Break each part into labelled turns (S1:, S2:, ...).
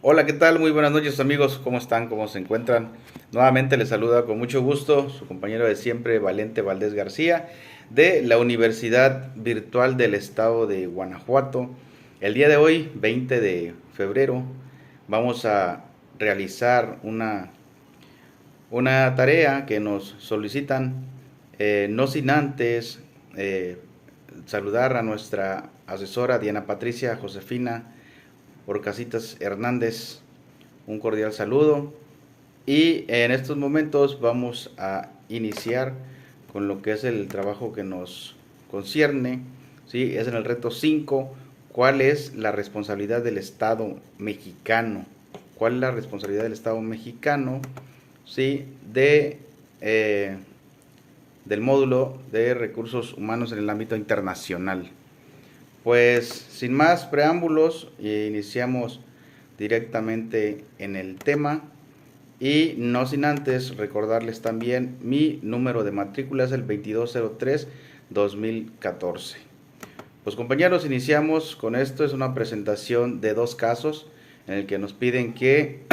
S1: Hola, ¿qué tal? Muy buenas noches amigos, ¿cómo están? ¿Cómo se encuentran? Nuevamente les saluda con mucho gusto su compañero de siempre, Valente Valdés García, de la Universidad Virtual del Estado de Guanajuato. El día de hoy, 20 de febrero, vamos a realizar una tarea que nos solicitan, no sin antes eh, saludar a nuestra asesora Diana Patricia Josefina Orcasitas Hernández, un cordial saludo. Y en estos momentos vamos a iniciar con lo que es el trabajo que nos concierne. ¿Sí? Es en el reto 5. ¿Cuál es la responsabilidad del Estado mexicano? ¿Cuál es la responsabilidad del Estado mexicano? ¿Sí? Eh, del módulo de recursos humanos en el ámbito internacional. Pues sin más preámbulos, iniciamos directamente en el tema. Y no sin antes recordarles también mi número de matrícula es el 2203-2014. Pues compañeros, iniciamos con esto. Es una presentación de dos casos en el que nos piden que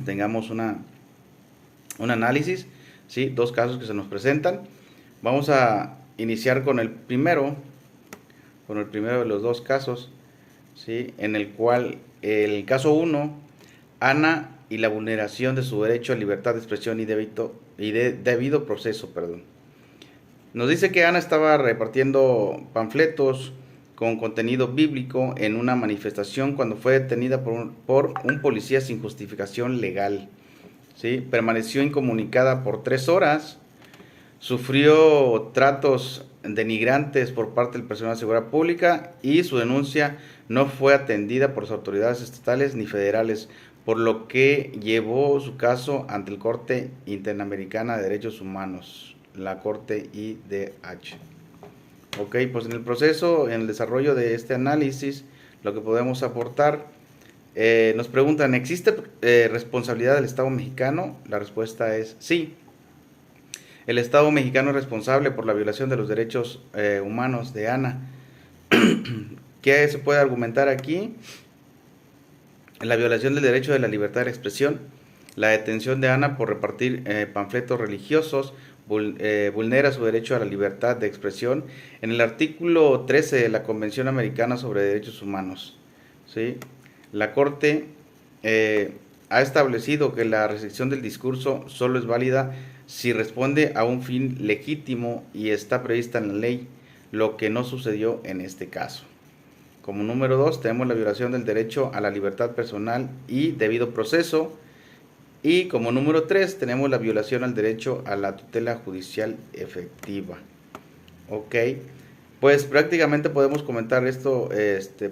S1: tengamos un análisis. ¿Sí? Dos casos que se nos presentan. Vamos a iniciar con el primero de los dos casos, ¿sí? En el cual el caso uno, Ana y la vulneración de su derecho a libertad de expresión y de debido proceso, perdón. Nos dice que Ana estaba repartiendo panfletos con contenido bíblico en una manifestación cuando fue detenida por un policía sin justificación legal. ¿Sí? Permaneció incomunicada por 3 horas, sufrió tratos denigrantes por parte del personal de seguridad pública y su denuncia no fue atendida por las autoridades estatales ni federales, por lo que llevó su caso ante el Corte Interamericana de Derechos Humanos, la Corte IDH. Ok, pues en el proceso, en el desarrollo de este análisis, lo que podemos aportar, nos preguntan, ¿existe responsabilidad del Estado mexicano? La respuesta es sí. El Estado mexicano es responsable por la violación de los derechos humanos de Ana. ¿Qué se puede argumentar aquí? La violación del derecho de la libertad de expresión, la detención de Ana por repartir panfletos religiosos, vulnera su derecho a la libertad de expresión en el artículo 13 de la Convención Americana sobre Derechos Humanos. ¿Sí? La Corte ha establecido que la restricción del discurso solo es válida si responde a un fin legítimo y está prevista en la ley, lo que no sucedió en este caso. Como número 2 tenemos la violación del derecho a la libertad personal y debido proceso. Y como número 3 tenemos la violación al derecho a la tutela judicial efectiva. Ok, pues prácticamente podemos comentar esto,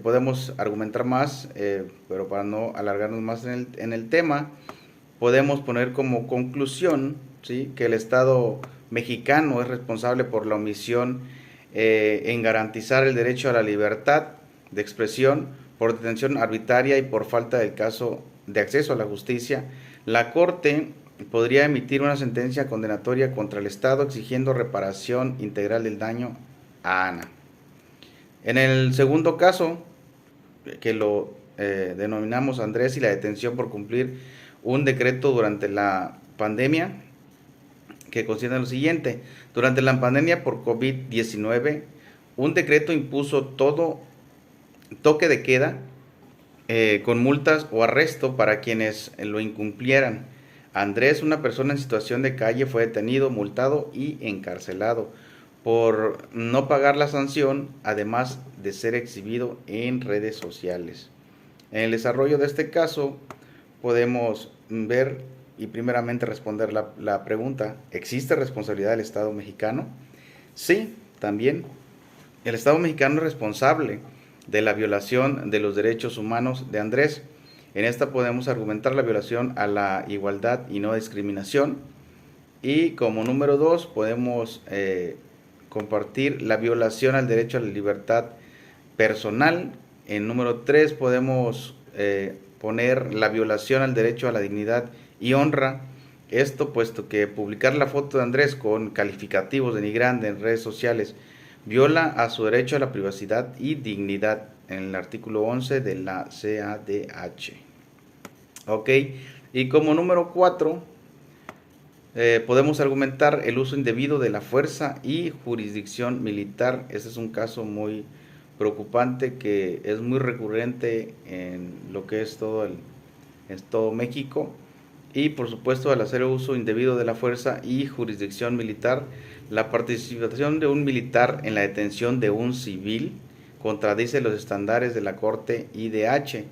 S1: podemos argumentar más, pero para no alargarnos más en el tema, podemos poner como conclusión, ¿sí?, que el Estado mexicano es responsable por la omisión en garantizar el derecho a la libertad de expresión, por detención arbitraria y por falta del caso de acceso a la justicia. La Corte podría emitir una sentencia condenatoria contra el Estado exigiendo reparación integral del daño a Ana. En el segundo caso, que lo denominamos Andrés y la detención por cumplir un decreto durante la pandemia, que contiene lo siguiente. Durante la pandemia por COVID-19, un decreto impuso todo toque de queda con multas o arresto para quienes lo incumplieran. Andrés, una persona en situación de calle, fue detenido, multado y encarcelado por no pagar la sanción, además de ser exhibido en redes sociales. En el desarrollo de este caso podemos ver y primeramente responder la pregunta, ¿existe responsabilidad del Estado mexicano? Sí, también. El Estado mexicano es responsable de la violación de los derechos humanos de Andrés. En esta podemos argumentar la violación a la igualdad y no discriminación. Y como número 2 podemos compartir la violación al derecho a la libertad personal. En número 3 podemos poner la violación al derecho a la dignidad y honra. Esto puesto que publicar la foto de Andrés con calificativos denigrantes en redes sociales viola a su derecho a la privacidad y dignidad en el artículo 11 de la CADH. Ok, y como número 4, podemos argumentar el uso indebido de la fuerza y jurisdicción militar. Ese es un caso muy preocupante que es muy recurrente en lo que es todo México. Y por supuesto, al hacer uso indebido de la fuerza y jurisdicción militar, la participación de un militar en la detención de un civil contradice los estándares de la Corte IDH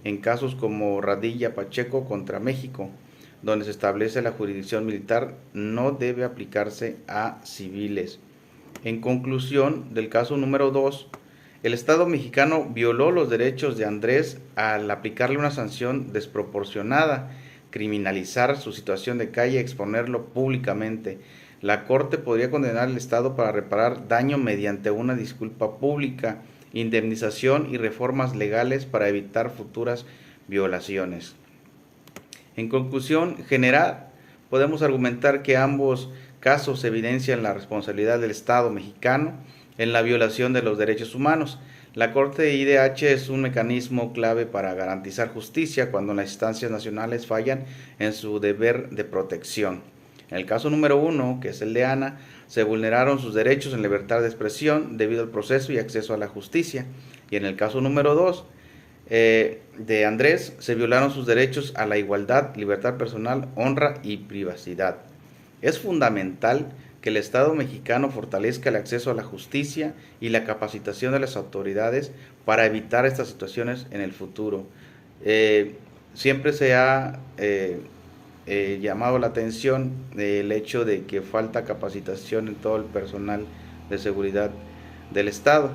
S1: en casos como Radilla Pacheco contra México, donde se establece la jurisdicción militar no debe aplicarse a civiles. En conclusión del caso número 2, el Estado mexicano violó los derechos de Andrés al aplicarle una sanción desproporcionada, criminalizar su situación de calle y exponerlo públicamente. La Corte podría condenar al Estado para reparar daño mediante una disculpa pública, indemnización y reformas legales para evitar futuras violaciones. En conclusión general, podemos argumentar que ambos casos evidencian la responsabilidad del Estado mexicano en la violación de los derechos humanos. La Corte IDH es un mecanismo clave para garantizar justicia cuando las instancias nacionales fallan en su deber de protección. En el caso número 1, que es el de Ana, se vulneraron sus derechos en libertad de expresión debido al proceso y acceso a la justicia. Y en el caso número 2, de Andrés, se violaron sus derechos a la igualdad, libertad personal, honra y privacidad. Es fundamental que el Estado mexicano fortalezca el acceso a la justicia y la capacitación de las autoridades para evitar estas situaciones en el futuro. Siempre se ha llamado la atención el hecho de que falta capacitación en todo el personal de seguridad del Estado.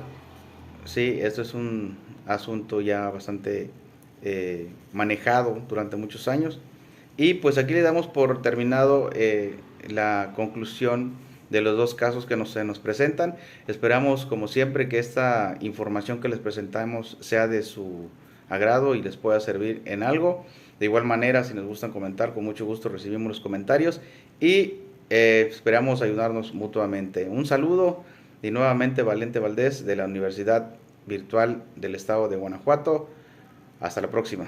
S1: Sí, esto es un asunto ya bastante manejado durante muchos años. Y pues aquí le damos por terminado la conclusión de los dos casos que se nos presentan. Esperamos, como siempre, que esta información que les presentamos sea de su agrado y les pueda servir en algo. De igual manera, si nos gustan comentar, con mucho gusto recibimos los comentarios y esperamos ayudarnos mutuamente. Un saludo y nuevamente Valente Valdés de la Universidad Virtual del Estado de Guanajuato. Hasta la próxima.